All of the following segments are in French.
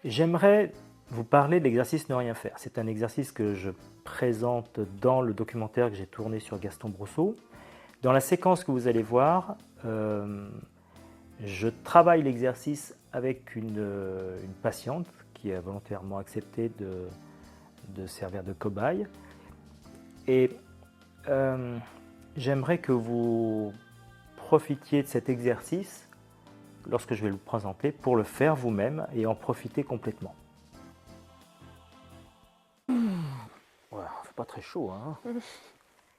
J'aimerais vous parler de l'exercice ne rien faire. C'est un exercice que je présente dans le documentaire que j'ai tourné sur Gaston Brosseau. Dans la séquence que vous allez voir, je travaille l'exercice avec une patiente qui a volontairement accepté de servir de cobaye. Et j'aimerais que vous profitiez de cet exercice lorsque je vais le présenter pour le faire vous-même et en profiter complètement. Voilà, il ne fait pas très chaud, hein.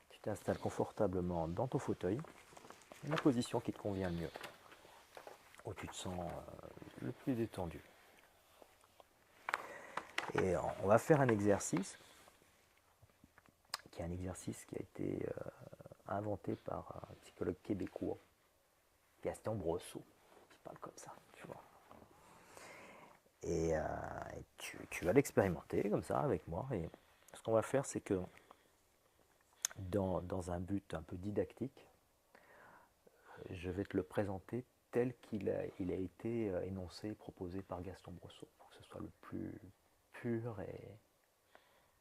Tu t'installes confortablement dans ton fauteuil, la position qui te convient le mieux, où tu te sens le plus détendu. Et on va faire un exercice qui est un exercice qui a été inventé par un psychologue québécois, Gaston Brosseau, qui parle comme ça, tu vois. Et tu vas l'expérimenter comme ça avec moi. Et ce qu'on va faire, c'est que dans un but un peu didactique, je vais te le présenter tel qu'il a été énoncé et proposé par Gaston Brosseau, pour que ce soit le plus pur et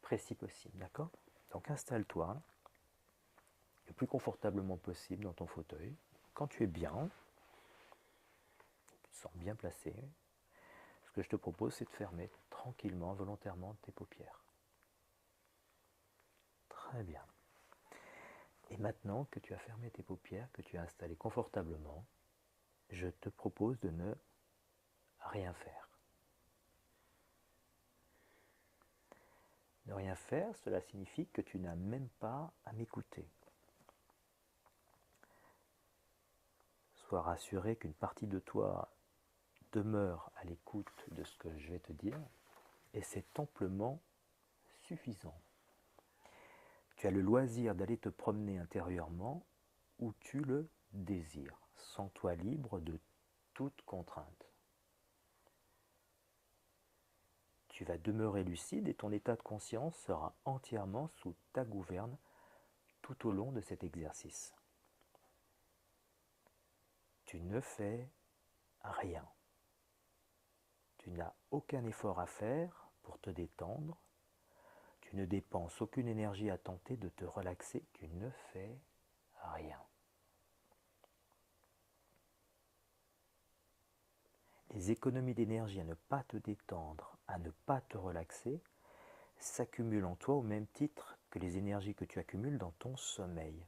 précis possible, d'accord? Donc installe-toi le plus confortablement possible dans ton fauteuil. Quand tu es bien, tu te sens bien placé, ce que je te propose, c'est de fermer tranquillement, volontairement tes paupières. Très bien. Et maintenant que tu as fermé tes paupières, que tu as installé confortablement, je te propose de ne rien faire. Ne rien faire, cela signifie que tu n'as même pas à m'écouter. Sois rassuré qu'une partie de toi demeure à l'écoute de ce que je vais te dire, et c'est amplement suffisant. Tu as le loisir d'aller te promener intérieurement où tu le désires. Sens-toi libre de toute contrainte. Tu vas demeurer lucide et ton état de conscience sera entièrement sous ta gouverne tout au long de cet exercice. Tu ne fais rien. Tu n'as aucun effort à faire pour te détendre. Tu ne dépenses aucune énergie à tenter de te relaxer. Tu ne fais rien. Les économies d'énergie à ne pas te détendre, à ne pas te relaxer, s'accumulent en toi au même titre que les énergies que tu accumules dans ton sommeil.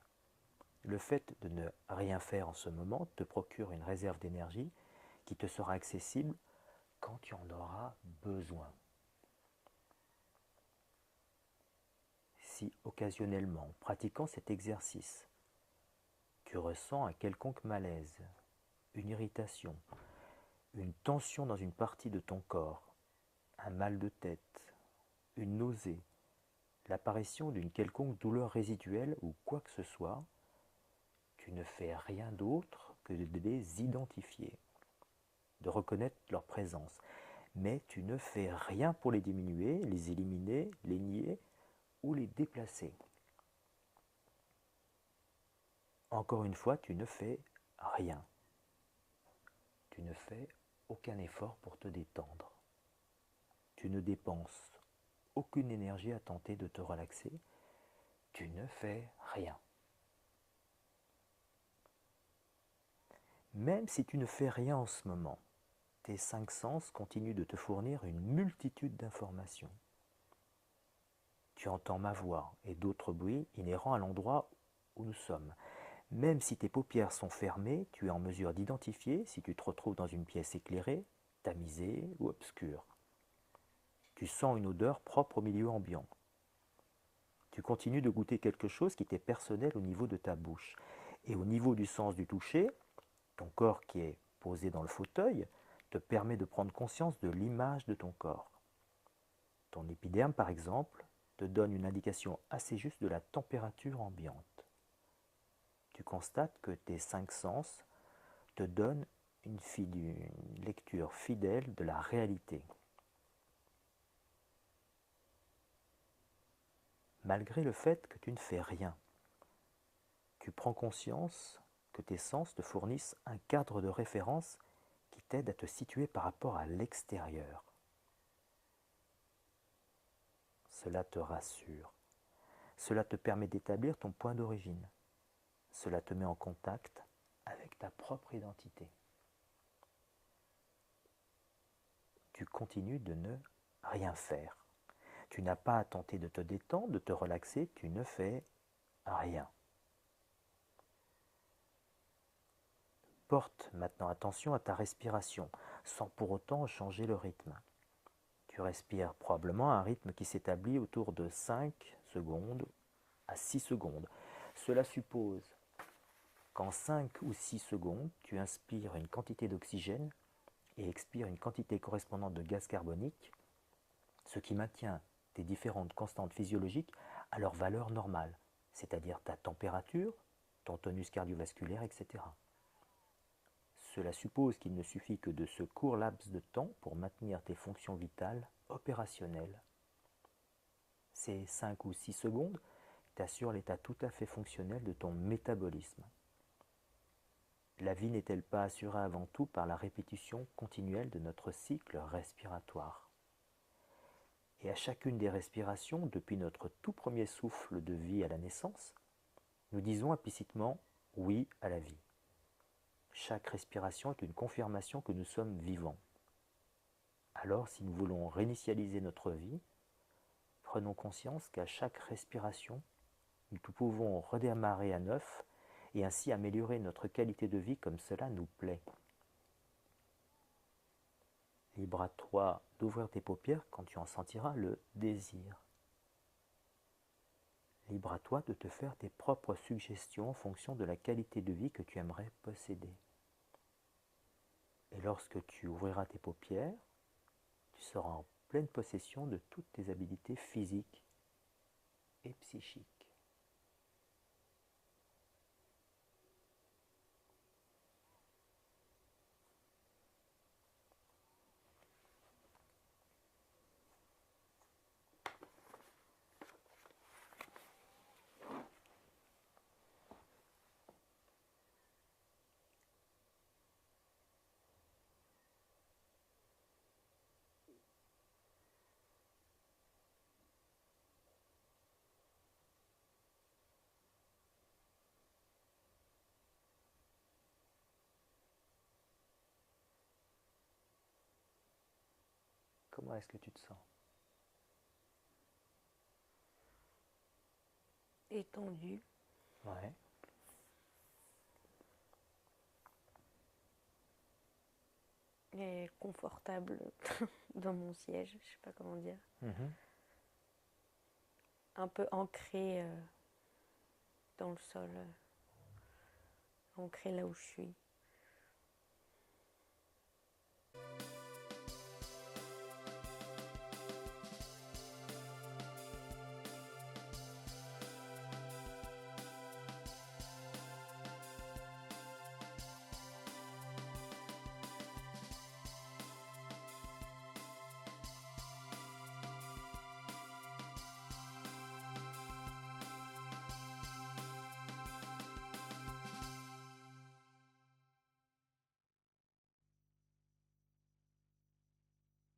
Le fait de ne rien faire en ce moment te procure une réserve d'énergie qui te sera accessible quand tu en auras besoin. Si occasionnellement, en pratiquant cet exercice, tu ressens un quelconque malaise, une irritation, une tension dans une partie de ton corps, un mal de tête, une nausée, l'apparition d'une quelconque douleur résiduelle ou quoi que ce soit, tu ne fais rien d'autre que de les identifier, de reconnaître leur présence. Mais tu ne fais rien pour les diminuer, les éliminer, les nier ou les déplacer. Encore une fois, tu ne fais rien. Tu ne fais aucun effort pour te détendre. Tu ne dépenses aucune énergie à tenter de te relaxer. Tu ne fais rien. Même si tu ne fais rien en ce moment, tes 5 sens continuent de te fournir une multitude d'informations. Tu entends ma voix et d'autres bruits inhérents à l'endroit où nous sommes. Même si tes paupières sont fermées, tu es en mesure d'identifier si tu te retrouves dans une pièce éclairée, tamisée ou obscure. Tu sens une odeur propre au milieu ambiant. Tu continues de goûter quelque chose qui t'est personnel au niveau de ta bouche. Et au niveau du sens du toucher, ton corps qui est posé dans le fauteuil te permet de prendre conscience de l'image de ton corps. Ton épiderme, par exemple, te donne une indication assez juste de la température ambiante. Tu constates que tes 5 sens te donnent une lecture fidèle de la réalité. Malgré le fait que tu ne fais rien, tu prends conscience que tes sens te fournissent un cadre de référence qui t'aide à te situer par rapport à l'extérieur. Cela te rassure. Cela te permet d'établir ton point d'origine. Cela te met en contact avec ta propre identité. Tu continues de ne rien faire. Tu n'as pas à tenter de te détendre, de te relaxer, tu ne fais rien. Porte maintenant attention à ta respiration, sans pour autant changer le rythme. Tu respires probablement à un rythme qui s'établit autour de 5 secondes à 6 secondes. Cela suppose qu'en 5 ou 6 secondes, tu inspires une quantité d'oxygène et expires une quantité correspondante de gaz carbonique, ce qui maintient tes différentes constantes physiologiques à leur valeur normale, c'est-à-dire ta température, ton tonus cardiovasculaire, etc. Cela suppose qu'il ne suffit que de ce court laps de temps pour maintenir tes fonctions vitales opérationnelles. Ces 5 ou 6 secondes t'assurent l'état tout à fait fonctionnel de ton métabolisme. La vie n'est-elle pas assurée avant tout par la répétition continuelle de notre cycle respiratoire? Et à chacune des respirations, depuis notre tout premier souffle de vie à la naissance, nous disons implicitement oui à la vie. Chaque respiration est une confirmation que nous sommes vivants. Alors, si nous voulons réinitialiser notre vie, prenons conscience qu'à chaque respiration, nous pouvons redémarrer à neuf et ainsi améliorer notre qualité de vie comme cela nous plaît. Libre à toi d'ouvrir tes paupières quand tu en sentiras le désir. Libre à toi de te faire tes propres suggestions en fonction de la qualité de vie que tu aimerais posséder. Et lorsque tu ouvriras tes paupières, tu seras en pleine possession de toutes tes habilités physiques et psychiques. Comment est-ce que tu te sens? Étendu. Ouais. Et confortable dans mon siège, je sais pas comment dire. Un peu ancré dans le sol, ancré là où je suis.